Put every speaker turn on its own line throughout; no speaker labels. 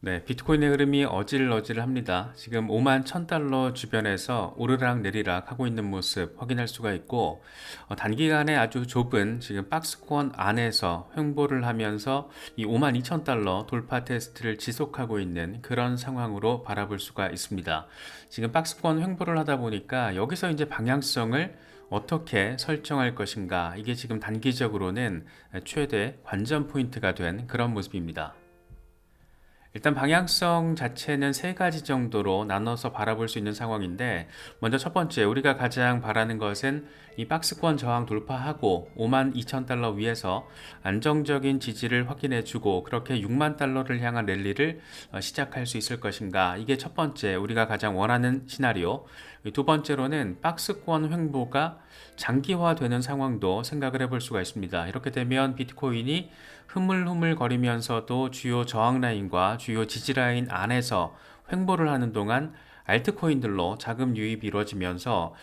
네, 비트코인의 흐름이 어질어질합니다. 지금 5만 1000달러 주변에서 오르락 내리락 하고 있는 모습 확인할 수가 있고, 단기간에 아주 좁은 지금 박스권 안에서 횡보를 하면서 이 5만 2000달러 돌파 테스트를 지속하고 있는 그런 상황으로 바라볼 수가 있습니다. 지금 박스권 횡보를 하다 보니까 여기서 이제 방향성을 어떻게 설정할 것인가, 이게 지금 단기적으로는 최대 관전 포인트가 된 그런 모습입니다. 일단 방향성 자체는 세 가지 정도로 나눠서 바라볼 수 있는 상황인데, 먼저 첫 번째 우리가 가장 바라는 것은 이 박스권 저항 돌파하고 5만 2천 달러 위에서 안정적인 지지를 확인해주고 그렇게 6만 달러를 향한 랠리를 시작할 수 있을 것인가, 이게 첫 번째 우리가 가장 원하는 시나리오. 두 번째로는 박스권 횡보가 장기화되는 상황도 생각을 해볼 수가 있습니다. 이렇게 되면 비트코인이 흐물흐물거리면서도 주요 저항 라인과 주요 지지 라인 안에서 횡보를 하는 동안 알트코인들로 자금 유입이 이루어지면서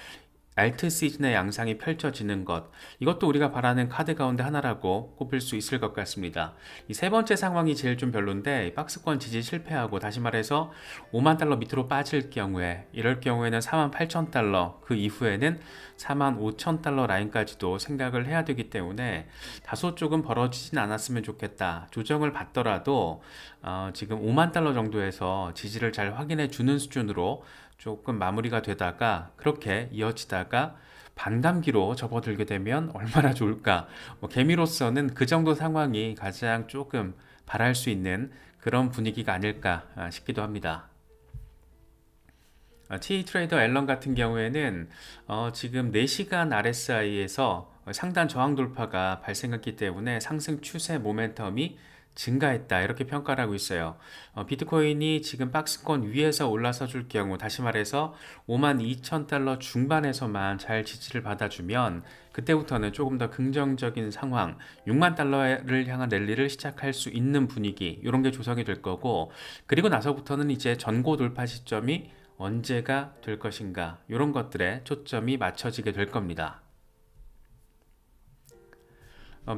알트 시즌의 양상이 펼쳐지는 것, 이것도 우리가 바라는 카드 가운데 하나라고 꼽을 수 있을 것 같습니다. 이 세 번째 상황이 제일 좀 별론데, 박스권 지지 실패하고 다시 말해서 5만 달러 밑으로 빠질 경우에, 이럴 경우에는 4만 8천 달러, 그 이후에는 4만 5천 달러 라인까지도 생각을 해야 되기 때문에 다소 조금 벌어지진 않았으면 좋겠다. 조정을 받더라도 지금 5만 달러 정도에서 지지를 잘 확인해 주는 수준으로 조금 마무리가 되다가 그렇게 이어지다가 반감기로 접어들게 되면 얼마나 좋을까. 개미로서는 그 정도 상황이 가장 조금 바랄 수 있는 그런 분위기가 아닐까 싶기도 합니다. T 트레이더 앨런 같은 경우에는 지금 4시간 RSI에서 상단 저항 돌파가 발생했기 때문에 상승 추세 모멘텀이 증가했다, 이렇게 평가를 하고 있어요. 비트코인이 지금 박스권 위에서 올라서 줄 경우, 다시 말해서 5만 2천 달러 중반에서만 잘 지지를 받아주면 그때부터는 조금 더 긍정적인 상황, 6만 달러를 향한 랠리를 시작할 수 있는 분위기, 이런 게 조성이 될 거고, 그리고 나서부터는 이제 전고 돌파 시점이 언제가 될 것인가, 이런 것들에 초점이 맞춰지게 될 겁니다.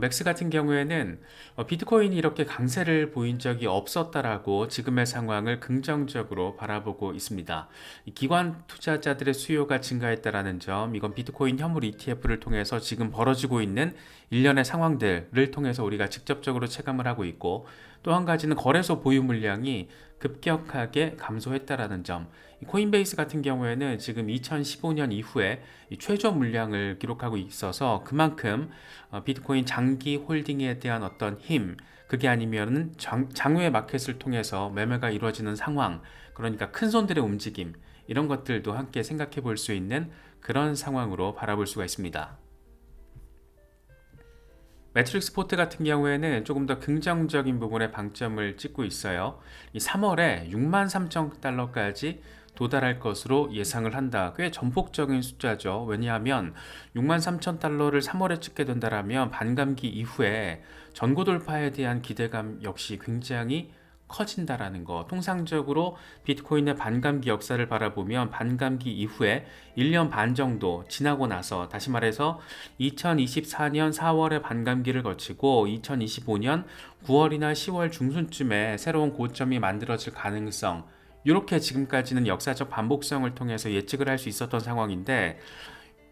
맥스 같은 경우에는 비트코인이 이렇게 강세를 보인 적이 없었다라고 지금의 상황을 긍정적으로 바라보고 있습니다. 기관 투자자들의 수요가 증가했다라는 점, 이건 비트코인 현물 ETF를 통해서 지금 벌어지고 있는 일련의 상황들을 통해서 우리가 직접적으로 체감을 하고 있고, 또 한 가지는 거래소 보유 물량이 급격하게 감소했다라는 점. 코인베이스 같은 경우에는 지금 2015년 이후에 최저 물량을 기록하고 있어서 그만큼 비트코인 장기 홀딩에 대한 어떤 힘, 그게 아니면은 장외 마켓을 통해서 매매가 이루어지는 상황, 그러니까 큰 손들의 움직임, 이런 것들도 함께 생각해 볼 수 있는 그런 상황으로 바라볼 수가 있습니다. 매트릭스 포트 같은 경우에는 조금 더 긍정적인 부분에 방점을 찍고 있어요. 이 3월에 6만 3천 달러까지 도달할 것으로 예상을 한다. 꽤 전폭적인 숫자죠. 왜냐하면 6만 3천 달러를 3월에 찍게 된다면 반감기 이후에 전고 돌파에 대한 기대감 역시 굉장히 커진다라는 거. 통상적으로 비트코인의 반감기 역사를 바라보면 반감기 이후에 1년 반 정도 지나고 나서, 다시 말해서 2024년 4월에 반감기를 거치고 2025년 9월이나 10월 중순쯤에 새로운 고점이 만들어질 가능성, 이렇게 지금까지는 역사적 반복성을 통해서 예측을 할 수 있었던 상황인데,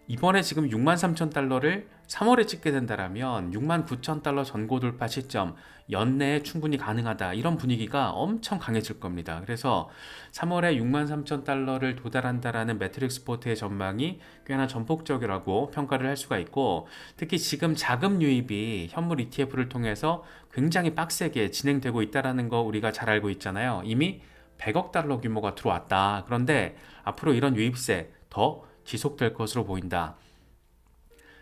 이번에 지금 6만 3천 달러를 3월에 찍게 된다면 6만 9천 달러 전고 돌파 시점 연내에 충분히 가능하다, 이런 분위기가 엄청 강해질 겁니다. 그래서 3월에 6만 3천 달러를 도달한다라는 매트릭스 포트의 전망이 꽤나 전폭적이라고 평가를 할 수가 있고, 특히 지금 자금 유입이 현물 ETF를 통해서 굉장히 빡세게 진행되고 있다는 거 우리가 잘 알고 있잖아요. 이미 100억 달러 규모가 들어왔다. 그런데 앞으로 이런 유입세 더 지속될 것으로 보인다.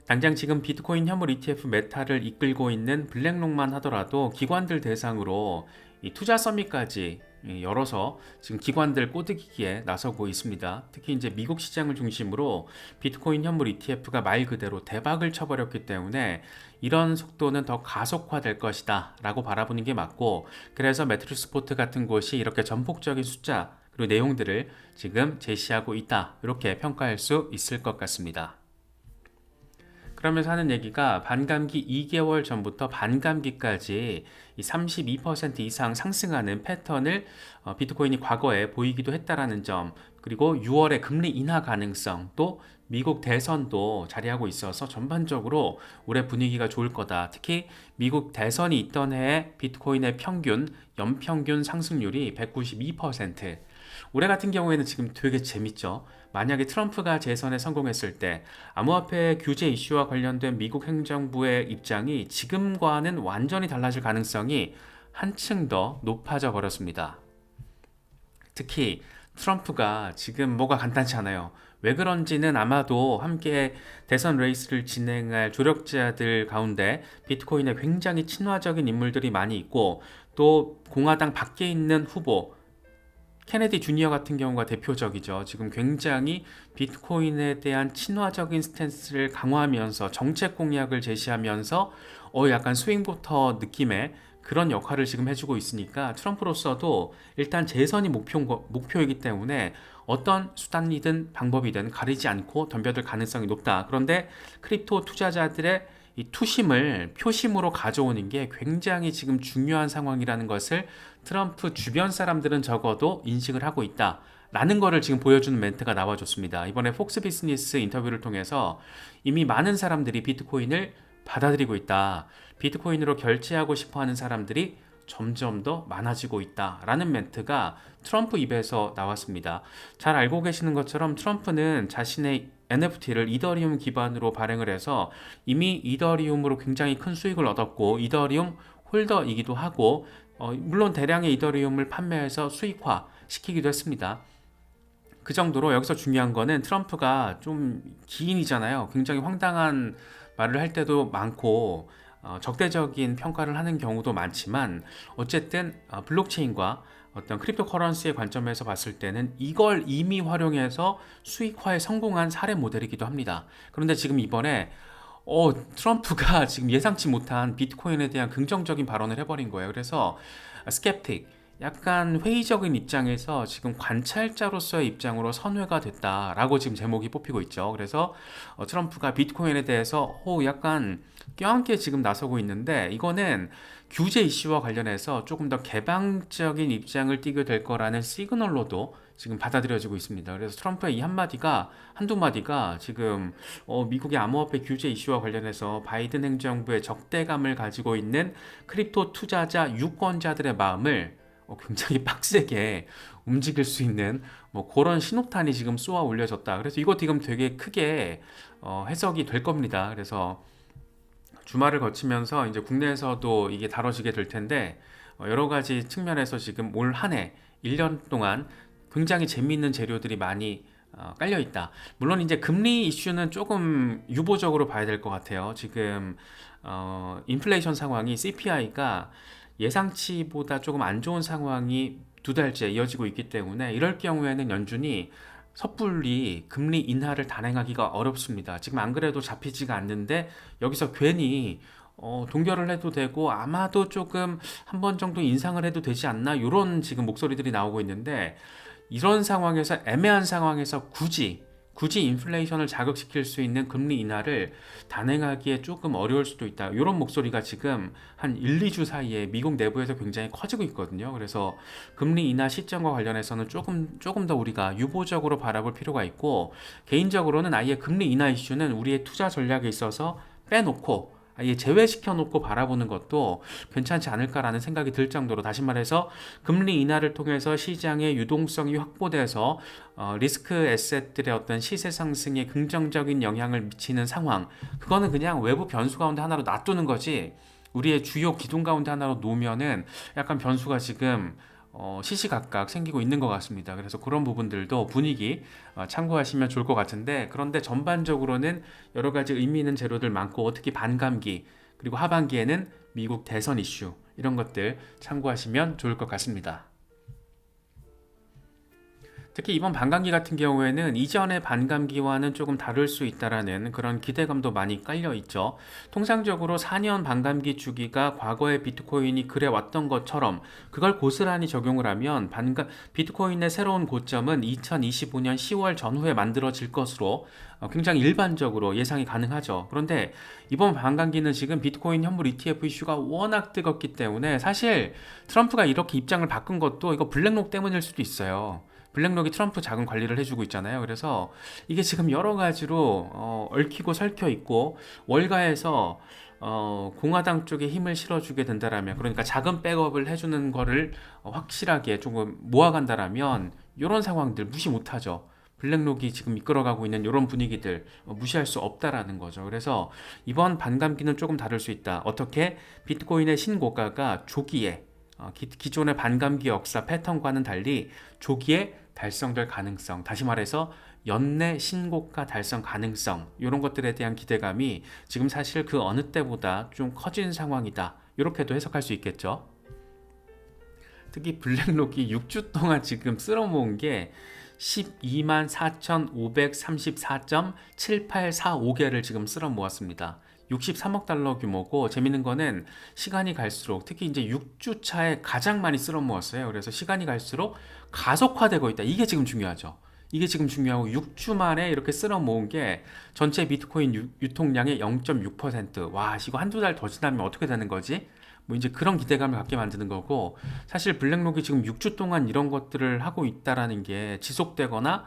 당장 지금 비트코인 현물 ETF 메타를 이끌고 있는 블랙록만 하더라도 기관들 대상으로 이 투자 서밋까지 열어서 지금 기관들 꼬드기기에 나서고 있습니다. 특히 이제 미국 시장을 중심으로 비트코인 현물 ETF가 말 그대로 대박을 쳐버렸기 때문에 이런 속도는 더 가속화될 것이다 라고 바라보는 게 맞고, 그래서 매트릭스 포트 같은 곳이 이렇게 전폭적인 숫자 그리고 내용들을 지금 제시하고 있다, 이렇게 평가할 수 있을 것 같습니다. 그러면서 하는 얘기가 반감기 2개월 전부터 반감기까지 이 32% 이상 상승하는 패턴을 비트코인이 과거에 보이기도 했다라는 점, 그리고 6월에 금리 인하 가능성, 또 미국 대선도 자리하고 있어서 전반적으로 올해 분위기가 좋을 거다. 특히 미국 대선이 있던 해에 비트코인의 연평균 상승률이 192%. 올해 같은 경우에는 지금 되게 재밌죠. 만약에 트럼프가 재선에 성공했을 때 암호화폐 규제 이슈와 관련된 미국 행정부의 입장이 지금과는 완전히 달라질 가능성이 한층 더 높아져 버렸습니다. 특히 트럼프가 지금 뭐가 간단치 않아요. 왜 그런지는 아마도 함께 대선 레이스를 진행할 조력자들 가운데 비트코인에 굉장히 친화적인 인물들이 많이 있고, 또 공화당 밖에 있는 후보 케네디 주니어 같은 경우가 대표적이죠. 지금 굉장히 비트코인에 대한 친화적인 스탠스를 강화하면서 정책 공약을 제시하면서 약간 스윙보터 느낌의 그런 역할을 지금 해주고 있으니까 트럼프로서도 일단 재선이 목표이기 때문에 어떤 수단이든 방법이든 가리지 않고 덤벼들 가능성이 높다. 그런데 크립토 투자자들의 이 투심을 표심으로 가져오는 게 굉장히 지금 중요한 상황이라는 것을 트럼프 주변 사람들은 적어도 인식을 하고 있다 라는 거를 지금 보여주는 멘트가 나와줬습니다. 이번에 폭스 비즈니스 인터뷰를 통해서 이미 많은 사람들이 비트코인을 받아들이고 있다, 비트코인으로 결제하고 싶어하는 사람들이 점점 더 많아지고 있다라는 멘트가 트럼프 입에서 나왔습니다. 잘 알고 계시는 것처럼 트럼프는 자신의 NFT를 이더리움 기반으로 발행을 해서 이미 이더리움으로 굉장히 큰 수익을 얻었고 이더리움 홀더이기도 하고, 물론 대량의 이더리움을 판매해서 수익화 시키기도 했습니다. 그 정도로 여기서 중요한 거는 트럼프가 좀 기인이잖아요. 굉장히 황당한 말을 할 때도 많고 적대적인 평가를 하는 경우도 많지만, 어쨌든 블록체인과 어떤 크립토 커런시의 관점에서 봤을 때는 이걸 이미 활용해서 수익화에 성공한 사례 모델이기도 합니다. 그런데 지금 이번에 트럼프가 지금 예상치 못한 비트코인에 대한 긍정적인 발언을 해버린 거예요. 그래서 스캡틱, 약간 회의적인 입장에서 지금 관찰자로서의 입장으로 선회가 됐다라고 지금 제목이 뽑히고 있죠. 그래서 트럼프가 비트코인에 대해서 약간 껴안게 지금 나서고 있는데, 이거는 규제 이슈와 관련해서 조금 더 개방적인 입장을 띠게 될 거라는 시그널로도 지금 받아들여지고 있습니다. 그래서 트럼프의 이 한두 마디가 지금 미국의 암호화폐 규제 이슈와 관련해서 바이든 행정부의 적대감을 가지고 있는 크립토 투자자 유권자들의 마음을 굉장히 빡세게 움직일 수 있는 그런 신호탄이 지금 쏘아 올려졌다. 그래서 이거 지금 되게 크게 해석이 될 겁니다. 그래서 주말을 거치면서 이제 국내에서도 이게 다뤄지게 될 텐데, 여러 가지 측면에서 지금 올 한 해 1년 동안 굉장히 재미있는 재료들이 많이 깔려 있다. 물론 이제 금리 이슈는 조금 유보적으로 봐야 될 것 같아요. 지금 인플레이션 상황이 CPI가 예상치보다 조금 안 좋은 상황이 두 달째 이어지고 있기 때문에, 이럴 경우에는 연준이 섣불리 금리 인하를 단행하기가 어렵습니다. 지금 안 그래도 잡히지가 않는데 여기서 괜히 동결을 해도 되고 아마도 조금 한 번 정도 인상을 해도 되지 않나, 이런 지금 목소리들이 나오고 있는데, 이런 상황에서, 애매한 상황에서 굳이 인플레이션을 자극시킬 수 있는 금리 인하를 단행하기에 조금 어려울 수도 있다, 이런 목소리가 지금 한 1, 2주 사이에 미국 내부에서 굉장히 커지고 있거든요. 그래서 금리 인하 시점과 관련해서는 조금 더 우리가 유보적으로 바라볼 필요가 있고, 개인적으로는 아예 금리 인하 이슈는 우리의 투자 전략에 있어서 빼놓고 아예 제외시켜 놓고 바라보는 것도 괜찮지 않을까라는 생각이 들 정도로, 다시 말해서 금리 인하를 통해서 시장의 유동성이 확보돼서 리스크 에셋들의 어떤 시세 상승에 긍정적인 영향을 미치는 상황, 그거는 그냥 외부 변수 가운데 하나로 놔두는 거지, 우리의 주요 기둥 가운데 하나로 놓으면은 약간 변수가 지금 시시각각 생기고 있는 것 같습니다. 그래서 그런 부분들도 분위기 참고하시면 좋을 것 같은데, 그런데 전반적으로는 여러 가지 의미 있는 재료들 많고, 특히 반감기, 그리고 하반기에는 미국 대선 이슈, 이런 것들 참고하시면 좋을 것 같습니다. 특히 이번 반감기 같은 경우에는 이전의 반감기와는 조금 다를 수 있다라는 그런 기대감도 많이 깔려 있죠. 통상적으로 4년 반감기 주기가 과거의 비트코인이 그래 왔던 것처럼 그걸 고스란히 적용을 하면 비트코인의 새로운 고점은 2025년 10월 전후에 만들어질 것으로 굉장히 일반적으로 예상이 가능하죠. 그런데 이번 반감기는 지금 비트코인 현물 ETF 이슈가 워낙 뜨겁기 때문에 사실 트럼프가 이렇게 입장을 바꾼 것도 이거 블랙록 때문일 수도 있어요. 블랙록이 트럼프 자금 관리를 해주고 있잖아요. 그래서 이게 지금 여러 가지로 얽히고 설켜 있고 월가에서 공화당 쪽에 힘을 실어주게 된다라면, 그러니까 자금 백업을 해주는 거를 확실하게 조금 모아간다라면 이런 상황들 무시 못하죠. 블랙록이 지금 이끌어가고 있는 이런 분위기들 무시할 수 없다라는 거죠. 그래서 이번 반감기는 조금 다를 수 있다. 어떻게? 비트코인의 신고가가 조기에 기존의 반감기 역사 패턴과는 달리 조기에 달성될 가능성, 다시 말해서 연내 신고가 달성 가능성, 이런 것들에 대한 기대감이 지금 사실 그 어느 때보다 좀 커진 상황이다, 이렇게도 해석할 수 있겠죠. 특히 블랙록이 6주 동안 지금 쓸어모은 게 12만 4,534.7845개를 지금 쓸어 모았습니다. 63억 달러 규모고, 재밌는 거는 시간이 갈수록, 특히 이제 6주 차에 가장 많이 쓸어 모았어요. 그래서 시간이 갈수록 가속화되고 있다. 이게 지금 중요하죠. 이게 지금 중요하고, 6주 만에 이렇게 쓸어 모은 게 전체 비트코인 유통량의 0.6%. 와, 이거 한두 달 더 지나면 어떻게 되는 거지? 뭐 이제 그런 기대감을 갖게 만드는 거고, 사실 블랙록이 지금 6주 동안 이런 것들을 하고 있다라는 게 지속되거나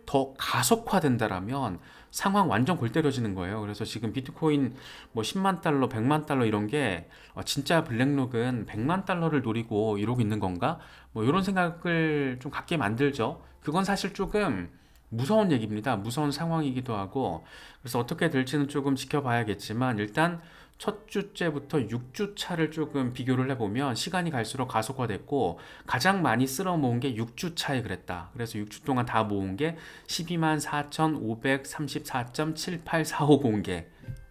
더 가속화된다라면 상황 완전 골 때려지는 거예요. 그래서 지금 비트코인 뭐 10만 달러, 100만 달러 이런 게 진짜 블랙록은 100만 달러를 노리고 이러고 있는 건가? 뭐 이런 생각을 좀 갖게 만들죠. 그건 사실 조금 무서운 얘기입니다. 무서운 상황이기도 하고, 그래서 어떻게 될지는 조금 지켜봐야겠지만, 일단 첫 주째부터 6주 차를 조금 비교를 해보면 시간이 갈수록 가속화됐고, 가장 많이 쓸어 모은 게 6주 차에 그랬다. 그래서 6주 동안 다 모은 게 12만 4,534.78450개.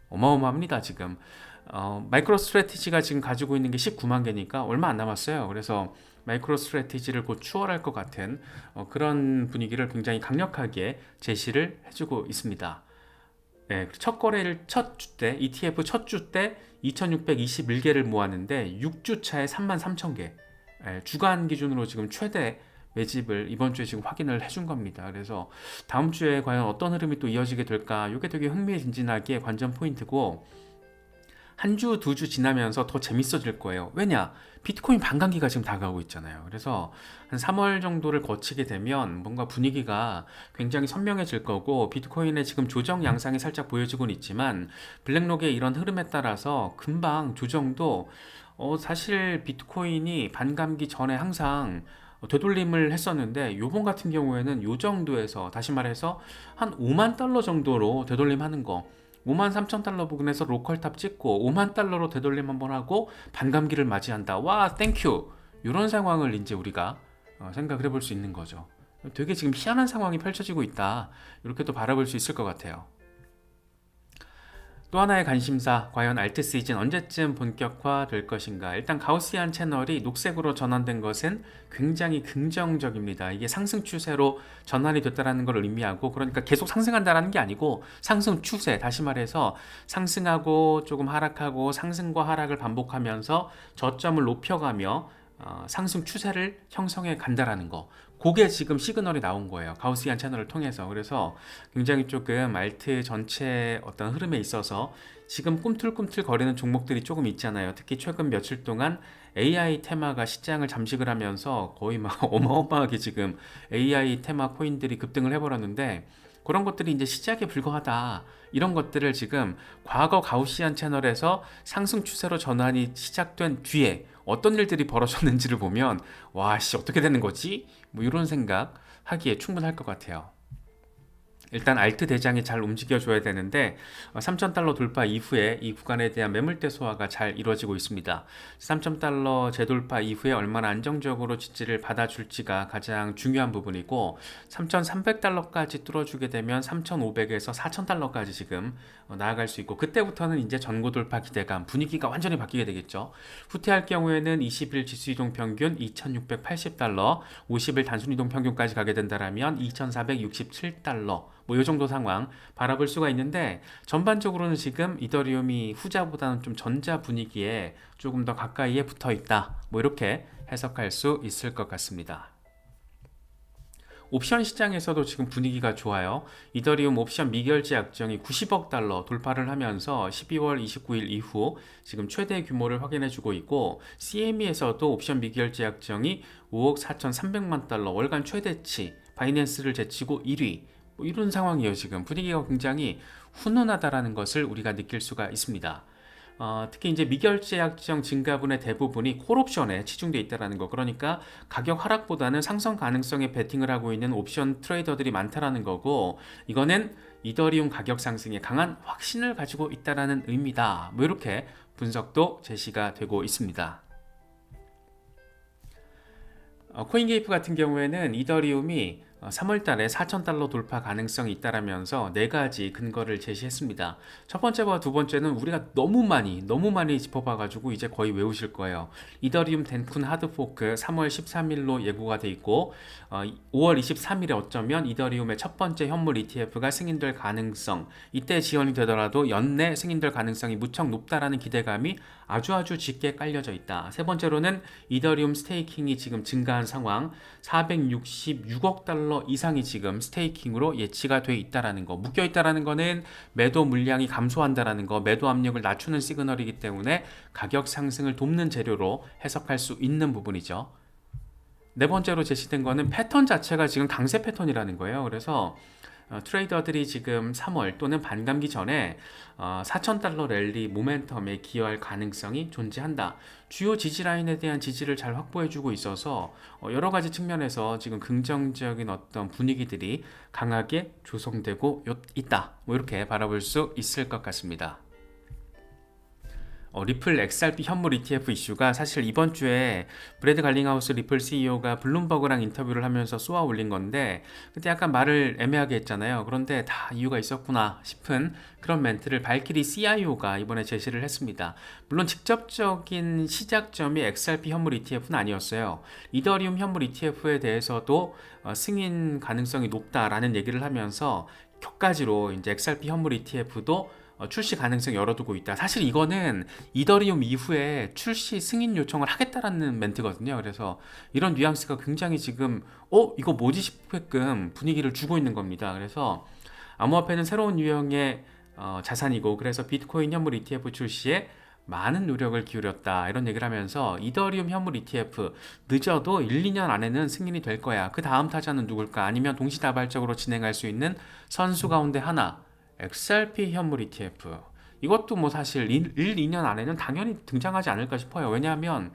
어마어마합니다 지금. 마이크로 스트래티지가 지금 가지고 있는 게 19만 개니까 얼마 안 남았어요. 그래서 마이크로 스트래티지를 곧 추월할 것 같은 그런 분위기를 굉장히 강력하게 제시를 해주고 있습니다. 네, 첫 거래를 첫 주 때, ETF 첫 주 때 2621개를 모았는데 6주 차에 3만 3천 개. 주간 기준으로 지금 최대 매집을 이번 주에 지금 확인을 해준 겁니다. 그래서 다음 주에 과연 어떤 흐름이 또 이어지게 될까? 이게 되게 흥미진진하게 관전 포인트고, 한 주, 두 주 지나면서 더 재밌어질 거예요. 왜냐? 비트코인 반감기가 지금 다가오고 있잖아요. 그래서 한 3월 정도를 거치게 되면 뭔가 분위기가 굉장히 선명해질 거고, 비트코인의 지금 조정 양상이 살짝 보여지고는 있지만 블랙록의 이런 흐름에 따라서 금방 조정도 사실 비트코인이 반감기 전에 항상 되돌림을 했었는데, 요번 같은 경우에는 요 정도에서, 다시 말해서 한 5만 달러 정도로 되돌림하는 거, 5만 3천 달러 부근에서 로컬탑 찍고 5만 달러로 되돌림 한번 하고 반감기를 맞이한다. 와, 땡큐. 이런 상황을 이제 우리가 생각을 해볼 수 있는 거죠. 되게 지금 희한한 상황이 펼쳐지고 있다. 이렇게 또 바라볼 수 있을 것 같아요. 또 하나의 관심사, 과연 알트 시즌 언제쯤 본격화 될 것인가. 일단 가우시안 채널이 녹색으로 전환된 것은 굉장히 긍정적입니다. 이게 상승 추세로 전환이 됐다는 걸 의미하고, 그러니까 계속 상승한다는 게 아니고 상승 추세, 다시 말해서 상승하고 조금 하락하고 상승과 하락을 반복하면서 저점을 높여가며 상승 추세를 형성해 간다라는 거, 그게 지금 시그널이 나온 거예요. 가우시안 채널을 통해서. 그래서 굉장히 조금 알트 전체 어떤 흐름에 있어서 지금 꿈틀꿈틀 거리는 종목들이 조금 있잖아요. 특히 최근 며칠 동안 AI 테마가 시장을 잠식을 하면서 거의 막 어마어마하게 지금 AI 테마 코인들이 급등을 해버렸는데, 그런 것들이 이제 시작에 불과하다. 이런 것들을 지금 과거 가우시안 채널에서 상승 추세로 전환이 시작된 뒤에 어떤 일들이 벌어졌는지를 보면, 와, 씨, 어떻게 되는 거지? 뭐 이런 생각 하기에 충분할 것 같아요. 일단 알트 대장이 잘 움직여줘야 되는데 3,000달러 돌파 이후에 이 구간에 대한 매물대 소화가 잘 이루어지고 있습니다. 3,000달러 재돌파 이후에 얼마나 안정적으로 지지를 받아줄지가 가장 중요한 부분이고 3,300달러까지 뚫어주게 되면 3,500에서 4,000달러까지 지금 나아갈 수 있고 그때부터는 이제 전고 돌파 기대감 분위기가 완전히 바뀌게 되겠죠. 후퇴할 경우에는 20일 지수이동 평균 2,680달러 50일 단순이동 평균까지 가게 된다면 2,467달러 뭐 이 정도 상황 바라볼 수가 있는데 전반적으로는 지금 이더리움이 후자보다는 좀 전자 분위기에 조금 더 가까이에 붙어 있다. 뭐 이렇게 해석할 수 있을 것 같습니다. 옵션 시장에서도 지금 분위기가 좋아요. 이더리움 옵션 미결제 약정이 90억 달러 돌파를 하면서 12월 29일 이후 지금 최대 규모를 확인해주고 있고 CME에서도 옵션 미결제 약정이 5억 4,300만 달러 월간 최대치 바이낸스를 제치고 1위 뭐 이런 상황이에요. 지금 분위기가 굉장히 훈훈하다라는 것을 우리가 느낄 수가 있습니다. 특히 이제 미결제 약정 증가분의 대부분이 콜옵션에 치중돼 있다라는 거. 그러니까 가격 하락보다는 상승 가능성에 베팅을 하고 있는 옵션 트레이더들이 많다라는 거고, 이거는 이더리움 가격 상승에 강한 확신을 가지고 있다라는 의미다. 뭐 이렇게 분석도 제시가 되고 있습니다. 코인게이프 같은 경우에는 이더리움이 3월달에 4,000달러 돌파 가능성이 있다라면서 네 가지 근거를 제시했습니다. 첫 번째와 두 번째는 우리가 너무 많이 짚어봐가지고 이제 거의 외우실 거예요. 이더리움 덴쿤 하드포크 3월 13일로 예고가 돼 있고 5월 23일에 어쩌면 이더리움의 첫 번째 현물 ETF가 승인될 가능성, 이때 지원이 되더라도 연내 승인될 가능성이 무척 높다라는 기대감이 아주 짙게 깔려져 있다. 세 번째로는 이더리움 스테이킹이 지금 증가한 상황, 466억 달러 이상이 지금 스테이킹으로 예치가 돼 있다라는 거. 묶여 있다라는 거는 매도 물량이 감소한다라는 거, 매도 압력을 낮추는 시그널이기 때문에 가격 상승을 돕는 재료로 해석할 수 있는 부분이죠. 네 번째로 제시된 거는 패턴 자체가 지금 강세 패턴이라는 거예요. 그래서 트레이더들이 지금 3월 또는 반감기 전에 4,000달러 랠리 모멘텀에 기여할 가능성이 존재한다. 주요 지지라인에 대한 지지를 잘 확보해주고 있어서 여러 가지 측면에서 지금 긍정적인 어떤 분위기들이 강하게 조성되고 있다. 뭐 이렇게 바라볼 수 있을 것 같습니다. 리플 XRP 현물 ETF 이슈가 사실 이번 주에 브래드 갈링하우스 리플 CEO가 블룸버그랑 인터뷰를 하면서 쏘아 올린 건데 그때 약간 말을 애매하게 했잖아요. 그런데 다 이유가 있었구나 싶은 그런 멘트를 발키리 CIO가 이번에 제시를 했습니다. 물론 직접적인 시작점이 XRP 현물 ETF는 아니었어요. 이더리움 현물 ETF에 대해서도 승인 가능성이 높다라는 얘기를 하면서 격가지로 이제 XRP 현물 ETF도 출시 가능성 열어두고 있다. 사실 이거는 이더리움 이후에 출시 승인 요청을 하겠다라는 멘트거든요. 그래서 이런 뉘앙스가 굉장히 지금 이거 뭐지 싶게끔 분위기를 주고 있는 겁니다. 그래서 암호화폐는 새로운 유형의 자산이고 그래서 비트코인 현물 ETF 출시에 많은 노력을 기울였다 이런 얘기를 하면서 이더리움 현물 ETF 늦어도 1, 2년 안에는 승인이 될 거야. 그 다음 타자는 누굴까? 아니면 동시다발적으로 진행할 수 있는 선수 가운데 하나 XRP 현물 ETF 이것도 뭐 사실 1, 2년 안에는 당연히 등장하지 않을까 싶어요. 왜냐하면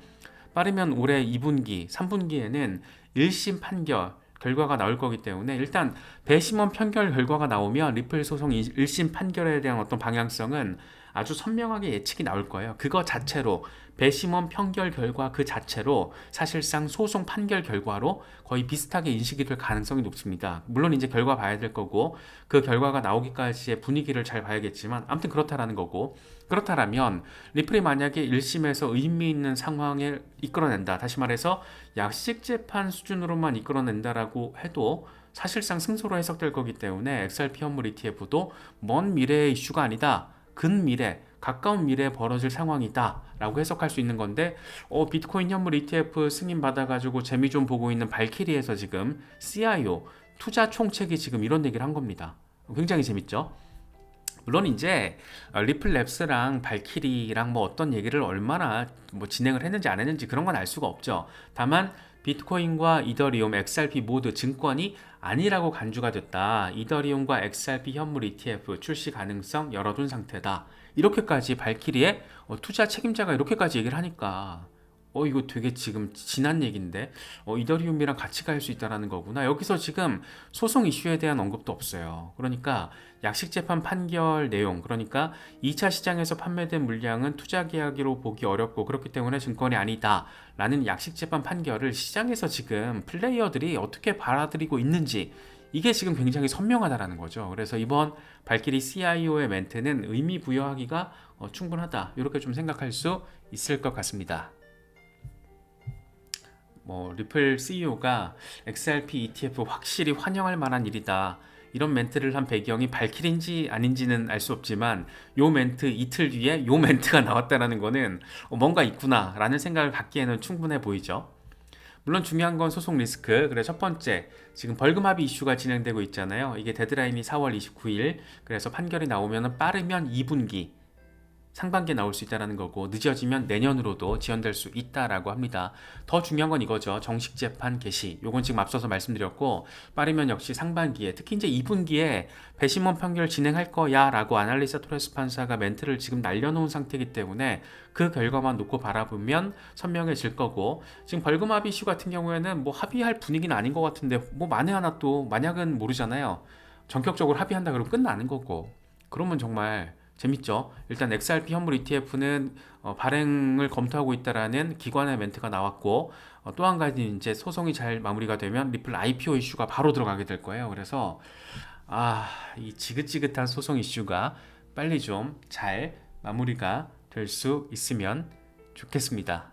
빠르면 올해 2분기, 3분기에는 1심 판결 결과가 나올 거기 때문에 일단 배심원 판결 결과가 나오면 리플 소송 1심 판결에 대한 어떤 방향성은 아주 선명하게 예측이 나올 거예요. 그거 자체로 배심원 판결 결과 그 자체로 사실상 소송 판결 결과로 거의 비슷하게 인식이 될 가능성이 높습니다. 물론 이제 결과 봐야 될 거고 그 결과가 나오기까지의 분위기를 잘 봐야겠지만 아무튼 그렇다라는 거고 그렇다라면 리플이 만약에 1심에서 의미 있는 상황을 이끌어낸다. 다시 말해서 약식 재판 수준으로만 이끌어낸다라고 해도 사실상 승소로 해석될 거기 때문에 XRP 현물 ETF도 먼 미래의 이슈가 아니다. 근미래, 가까운 미래에 벌어질 상황이다 라고 해석할 수 있는 건데 비트코인 현물 ETF 승인 받아가지고 재미 좀 보고 있는 발키리에서 지금 CIO 투자 총책이 지금 이런 얘기를 한 겁니다. 굉장히 재밌죠? 물론 이제 리플랩스랑 발키리랑 뭐 어떤 얘기를 얼마나 뭐 진행을 했는지 안 했는지 그런 건 알 수가 없죠. 다만 비트코인과 이더리움, XRP 모두 증권이 아니라고 간주가 됐다. 이더리움과 XRP 현물 ETF 출시 가능성 열어둔 상태다. 이렇게까지 발키리의 투자 책임자가 이렇게까지 얘기를 하니까 이거 되게 지금 지난 얘기인데 이더리움이랑 같이 갈 수 있다라는 거구나. 여기서 지금 소송 이슈에 대한 언급도 없어요. 그러니까 약식재판 판결 내용, 그러니까 2차 시장에서 판매된 물량은 투자 계약으로 보기 어렵고 그렇기 때문에 증권이 아니다라는 약식재판 판결을 시장에서 지금 플레이어들이 어떻게 받아들이고 있는지, 이게 지금 굉장히 선명하다라는 거죠. 그래서 이번 발키리 CIO의 멘트는 의미 부여하기가 충분하다, 이렇게 좀 생각할 수 있을 것 같습니다. 리플 CEO가 XRP ETF 확실히 환영할 만한 일이다, 이런 멘트를 한 배경이 발키리인지 아닌지는 알 수 없지만 요 멘트 이틀 뒤에 요 멘트가 나왔다라는 거는 뭔가 있구나 라는 생각을 갖기에는 충분해 보이죠. 물론 중요한 건 소송 리스크. 그래서 첫 번째, 지금 벌금 합의 이슈가 진행되고 있잖아요. 이게 데드라인이 4월 29일. 그래서 판결이 나오면 빠르면 2분기, 상반기에 나올 수 있다는 거고, 늦어지면 내년으로도 지연될 수 있다라고 합니다. 더 중요한 건 이거죠. 정식 재판 개시. 요건 지금 앞서서 말씀드렸고, 빠르면 역시 상반기에, 특히 이제 2분기에 배심원 판결 진행할 거야 라고 아날리사 토레스 판사가 멘트를 지금 날려놓은 상태이기 때문에 그 결과만 놓고 바라보면 선명해질 거고, 지금 벌금 합의 이슈 같은 경우에는 합의할 분위기는 아닌 것 같은데, 만에 하나 또 만약은 모르잖아요. 전격적으로 합의한다 그러면 끝나는 거고, 그러면 정말 재밌죠. 일단 XRP 현물 ETF는 발행을 검토하고 있다라는 기관의 멘트가 나왔고, 또 한 가지 이제 소송이 잘 마무리가 되면 리플 IPO 이슈가 바로 들어가게 될 거예요. 그래서 이 지긋지긋한 소송 이슈가 빨리 좀 잘 마무리가 될 수 있으면 좋겠습니다.